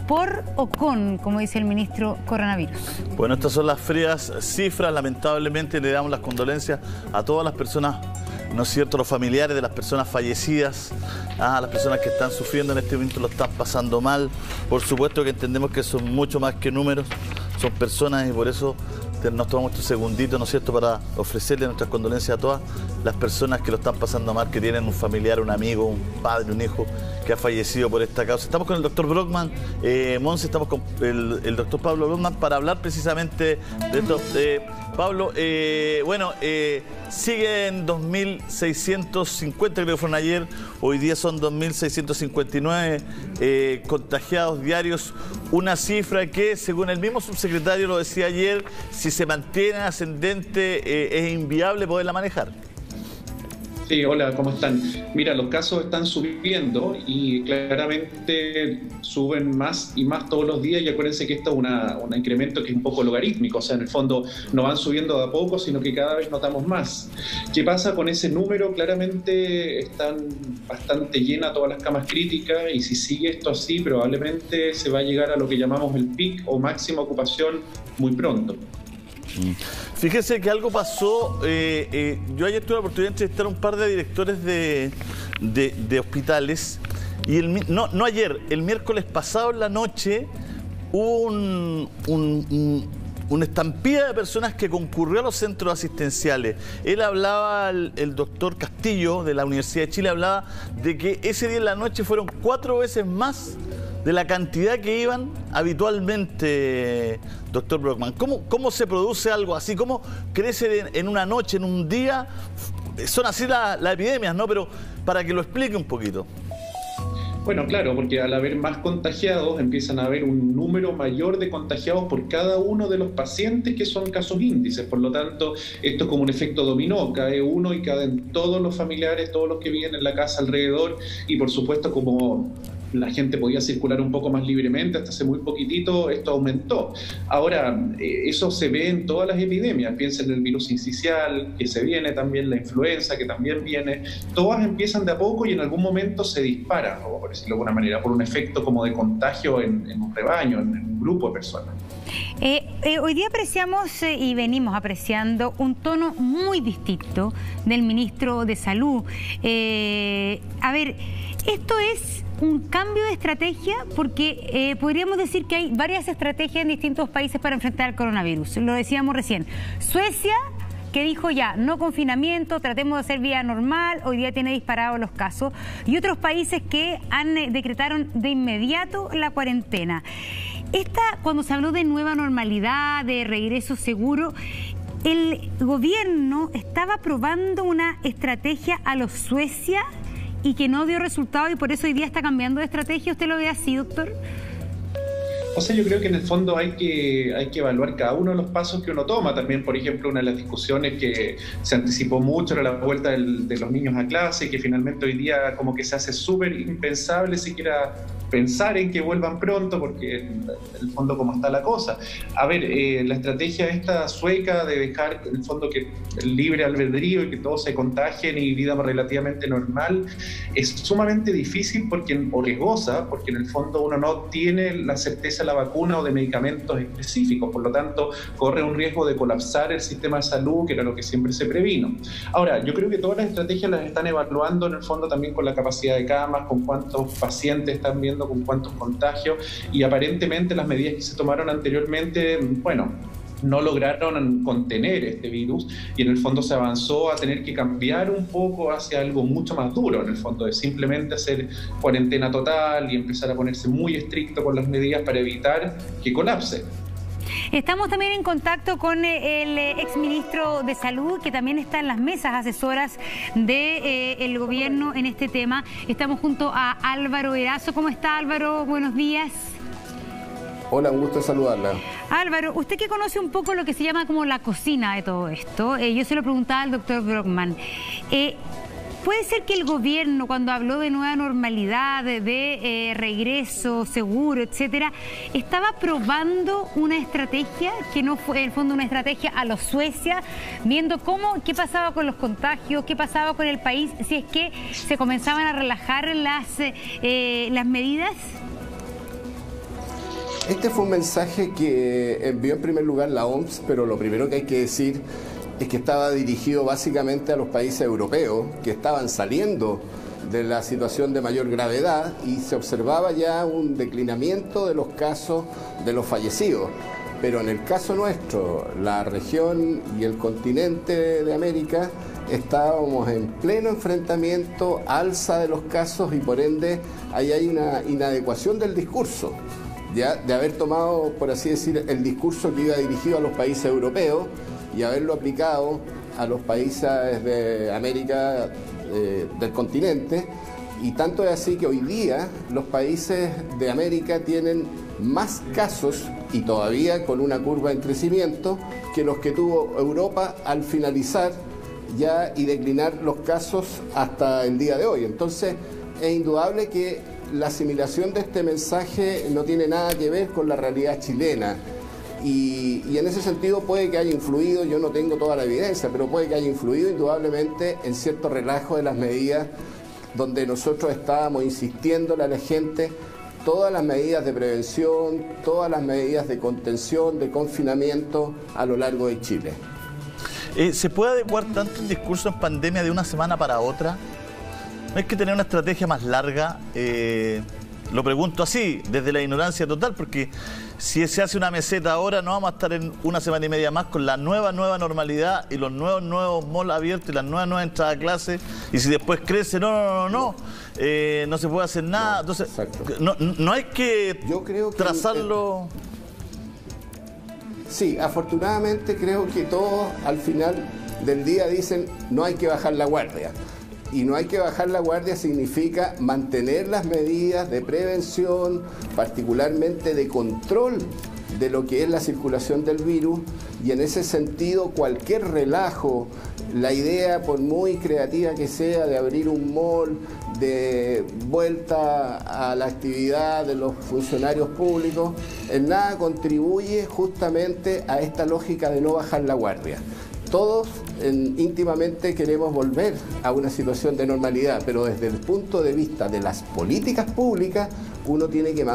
por o con, como dice el ministro, coronavirus. Bueno, estas son las frías cifras. Lamentablemente le damos las condolencias a todas las personas, ¿no es cierto?, los familiares de las personas fallecidas, a las personas que están sufriendo en este momento, lo están pasando mal. Por supuesto que entendemos que son mucho más que números, son personas, y por eso nos tomamos estos segunditos, ¿no es cierto?, para ofrecerle nuestras condolencias a todas las personas que lo están pasando mal, que tienen un familiar, un amigo, un padre, un hijo que ha fallecido por esta causa. Estamos con el doctor Brockman, Monse, estamos con el doctor Pablo Brockman para hablar precisamente de esto. Pablo, siguen 2.650, creo que fueron ayer, hoy día son 2.659 contagiados diarios, una cifra que, según el mismo subsecretario lo decía ayer, si se mantiene ascendente es inviable poderla manejar. Sí, hola, ¿cómo están? Mira, los casos están subiendo y claramente suben más y más todos los días, y acuérdense que esto es un incremento que es un poco logarítmico, o sea, en el fondo no van subiendo de a poco, sino que cada vez notamos más. ¿Qué pasa con ese número? Claramente están bastante llenas todas las camas críticas, y si sigue esto así, probablemente se va a llegar a lo que llamamos el pic o máxima ocupación muy pronto. Fíjese que algo pasó, yo ayer tuve la oportunidad de entrevistar a un par de directores de hospitales, y no ayer, el miércoles pasado en la noche hubo una estampida de personas que concurrió a los centros asistenciales. Él hablaba, el doctor Castillo de la Universidad de Chile, hablaba de que ese día en la noche fueron 4 veces más de la cantidad que iban habitualmente, doctor Brockman. ¿Cómo se produce algo así? ¿Cómo crece en una noche, en un día? Son así las epidemias, ¿no? Pero para que lo explique un poquito. Bueno, claro, porque al haber más contagiados empiezan a haber un número mayor de contagiados por cada uno de los pacientes que son casos índices. Por lo tanto, esto es como un efecto dominó, cae uno y caen todos los familiares, todos los que viven en la casa alrededor, y por supuesto, como la gente podía circular un poco más libremente hasta hace muy poquitito, esto aumentó. Ahora, eso se ve en todas las epidemias. Piensen en el virus sincicial, que se viene también, la influenza, que también viene. Todas empiezan de a poco y en algún momento se disparan, o por decirlo de alguna manera, por un efecto como de contagio en un rebaño, en un grupo de personas. Hoy día apreciamos y venimos apreciando un tono muy distinto del ministro de Salud. A ver, esto es un cambio de estrategia, porque podríamos decir que hay varias estrategias en distintos países para enfrentar el coronavirus. Lo decíamos recién. Suecia, que dijo ya, no confinamiento, tratemos de hacer vida normal, hoy día tiene disparados los casos, y otros países que decretaron de inmediato la cuarentena. Cuando se habló de nueva normalidad, de regreso seguro, el gobierno estaba probando una estrategia a los Suecia y que no dio resultado, y por eso hoy día está cambiando de estrategia. ¿Usted lo ve así, doctor? O sea, yo creo que en el fondo hay que evaluar cada uno de los pasos que uno toma. También, por ejemplo, una de las discusiones que se anticipó mucho era la vuelta de los niños a clase, que finalmente hoy día como que se hace súper impensable siquiera pensar en que vuelvan pronto, porque en el fondo como está la cosa. A ver, la estrategia esta sueca de dejar en el fondo que el libre albedrío y que todos se contagien y vida relativamente normal es sumamente difícil o riesgosa, porque en el fondo uno no tiene la certeza de la vacuna o de medicamentos específicos, por lo tanto corre un riesgo de colapsar el sistema de salud, que era lo que siempre se previno. Ahora, yo creo que todas las estrategias las están evaluando en el fondo también con la capacidad de camas, con cuántos pacientes están viendo, con cuántos contagios, y aparentemente las medidas que se tomaron anteriormente, bueno, no lograron contener este virus, y en el fondo se avanzó a tener que cambiar un poco hacia algo mucho más duro, en el fondo de simplemente hacer cuarentena total y empezar a ponerse muy estricto con las medidas para evitar que colapse. Estamos también en contacto con el exministro de Salud, que también está en las mesas asesoras del gobierno en este tema. Estamos junto a Álvaro Erazo. ¿Cómo está, Álvaro? Buenos días. Hola, un gusto saludarla. Álvaro, usted que conoce un poco lo que se llama como la cocina de todo esto, yo se lo preguntaba al doctor Brockman. ¿Puede ser que el gobierno, cuando habló de nueva normalidad, de regreso seguro, etcétera, estaba probando una estrategia que no fue, en el fondo, una estrategia a los Suecia, viendo qué pasaba con los contagios, qué pasaba con el país, si es que se comenzaban a relajar las medidas? Este fue un mensaje que envió en primer lugar la OMS, pero lo primero que hay que decir es que estaba dirigido básicamente a los países europeos que estaban saliendo de la situación de mayor gravedad y se observaba ya un declinamiento de los casos de los fallecidos. Pero en el caso nuestro, la región y el continente de América, estábamos en pleno enfrentamiento, alza de los casos y por ende ahí hay una inadecuación del discurso, ya de haber tomado, por así decir, el discurso que iba dirigido a los países europeos y haberlo aplicado a los países de América, del continente, y tanto es así que hoy día los países de América tienen más casos y todavía con una curva en crecimiento que los que tuvo Europa al finalizar ya y declinar los casos hasta el día de hoy. Entonces es indudable que la asimilación de este mensaje no tiene nada que ver con la realidad chilena. Y en ese sentido puede que haya influido, yo no tengo toda la evidencia, pero puede que haya influido indudablemente en cierto relajo de las medidas donde nosotros estábamos insistiéndole a la gente todas las medidas de prevención, todas las medidas de contención, de confinamiento a lo largo de Chile. ¿Se puede adecuar tanto el discurso en pandemia de una semana para otra? ¿No hay que tener una estrategia más larga? Lo pregunto así, desde la ignorancia total, porque si se hace una meseta ahora, no vamos a estar en una semana y media más con la nueva normalidad y los nuevos malls abiertos y las nuevas entradas a clase. Y si después crece, no se puede hacer nada. Entonces, no hay que trazarlo. Sí, afortunadamente creo que todos al final del día dicen no hay que bajar la guardia. Y no hay que bajar la guardia significa mantener las medidas de prevención, particularmente de control de lo que es la circulación del virus, y en ese sentido cualquier relajo, la idea por muy creativa que sea de abrir un mall, de vuelta a la actividad de los funcionarios públicos, en nada contribuye justamente a esta lógica de no bajar la guardia. Todos íntimamente queremos volver a una situación de normalidad, pero desde el punto de vista de las políticas públicas, uno tiene que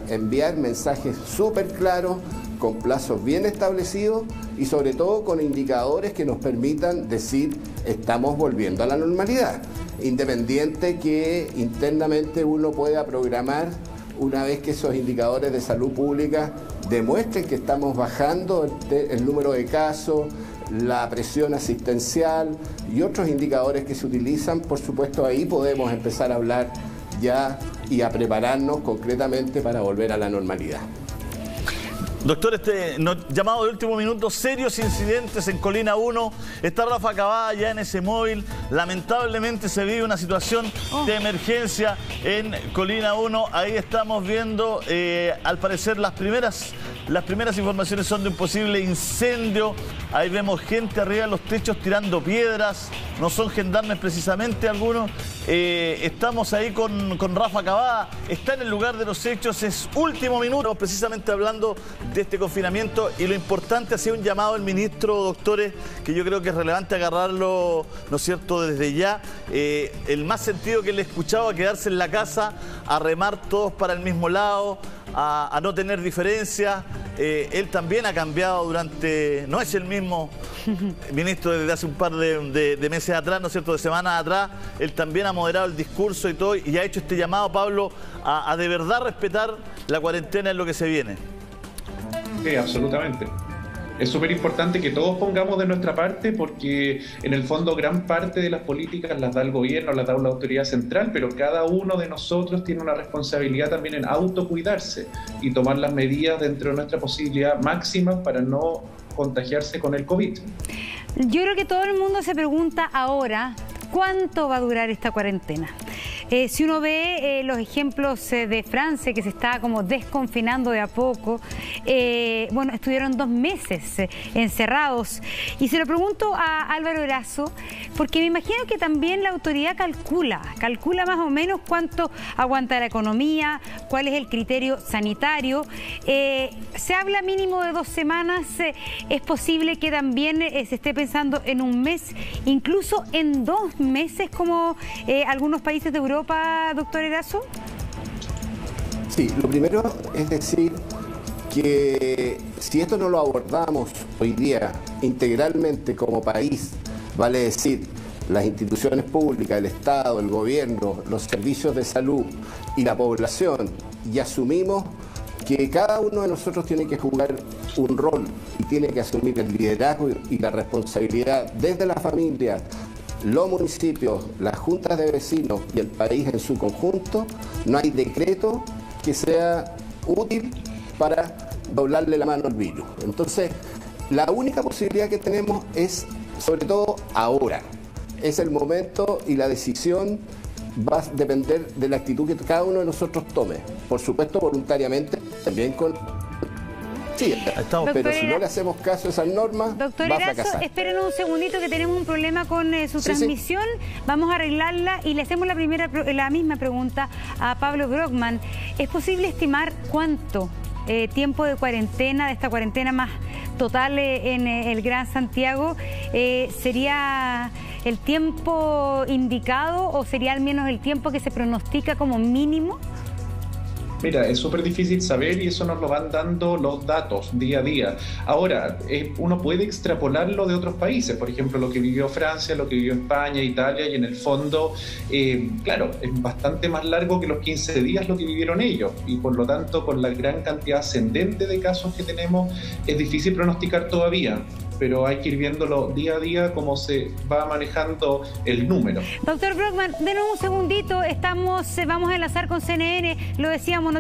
enviar mensajes súper claros, con plazos bien establecidos y sobre todo con indicadores que nos permitan decir estamos volviendo a la normalidad, independiente que internamente uno pueda programar una vez que esos indicadores de salud pública demuestren que estamos bajando el número de casos, la presión asistencial y otros indicadores que se utilizan. Por supuesto, ahí podemos empezar a hablar ya y a prepararnos concretamente para volver a la normalidad. Doctor, llamado de último minuto, serios incidentes en Colina 1. Está Rafa Cavada ya en ese móvil. Lamentablemente se vive una situación de emergencia en Colina 1. Ahí estamos viendo, al parecer, las primeras informaciones son de un posible incendio. Ahí vemos gente arriba de los techos tirando piedras. No son gendarmes precisamente algunos. Estamos ahí con Rafa Cavada. Está en el lugar de los hechos. Es último minuto, precisamente hablando de este confinamiento. Y lo importante, hacía un llamado el ministro, doctores, que yo creo que es relevante agarrarlo, ¿no es cierto?, desde ya. El más sentido que le he escuchado, a quedarse en la casa, a remar todos para el mismo lado, a no tener diferencias. Él también ha cambiado no es el mismo ministro desde hace un par de meses atrás, ¿no es cierto?, de semanas atrás. Él también ha moderado el discurso y todo, y ha hecho este llamado, Pablo, a de verdad respetar la cuarentena en lo que se viene. Sí, absolutamente. Es súper importante que todos pongamos de nuestra parte, porque en el fondo gran parte de las políticas las da el gobierno, las da la autoridad central, pero cada uno de nosotros tiene una responsabilidad también en autocuidarse y tomar las medidas dentro de nuestra posibilidad máxima para no contagiarse con el COVID. Yo creo que todo el mundo se pregunta ahora, ¿cuánto va a durar esta cuarentena? Si uno ve los ejemplos de Francia, que se está como desconfinando de a poco, bueno, estuvieron 2 meses encerrados. Y se lo pregunto a Álvaro Erazo, porque me imagino que también la autoridad calcula más o menos cuánto aguanta la economía, cuál es el criterio sanitario. Se habla mínimo de 2 semanas, es posible que también se esté pensando en un mes, incluso en 2 meses, como algunos países de Europa, doctor Erazo. Sí, lo primero es decir que si esto no lo abordamos hoy día integralmente como país, vale decir, las instituciones públicas, el Estado, el gobierno, los servicios de salud y la población, y asumimos que cada uno de nosotros tiene que jugar un rol y tiene que asumir el liderazgo y la responsabilidad desde la familia, los municipios, las juntas de vecinos y el país en su conjunto, no hay decreto que sea útil para doblarle la mano al virus. Entonces, la única posibilidad que tenemos es, sobre todo ahora, es el momento, y la decisión va a depender de la actitud que cada uno de nosotros tome. Por supuesto, voluntariamente, también con... Sí, pero si no le hacemos caso a esas normas, doctor va a Erazo, fracasar. esperen un segundito que tenemos un problema con su transmisión. Sí. Vamos a arreglarla y le hacemos la misma pregunta a Pablo Brockman. ¿Es posible estimar cuánto tiempo de cuarentena, de esta cuarentena más total en el Gran Santiago, sería el tiempo indicado o sería al menos el tiempo que se pronostica como mínimo? Mira, es súper difícil saber y eso nos lo van dando los datos día a día. Ahora, uno puede extrapolarlo de otros países, por ejemplo, lo que vivió Francia, lo que vivió España, Italia, y en el fondo, claro, es bastante más largo que los 15 días lo que vivieron ellos, y por lo tanto, con la gran cantidad ascendente de casos que tenemos, es difícil pronosticar todavía, pero hay que ir viéndolo día a día cómo se va manejando el número. Doctor Brockman, denos un segundito, vamos a enlazar con CNN, lo decíamos,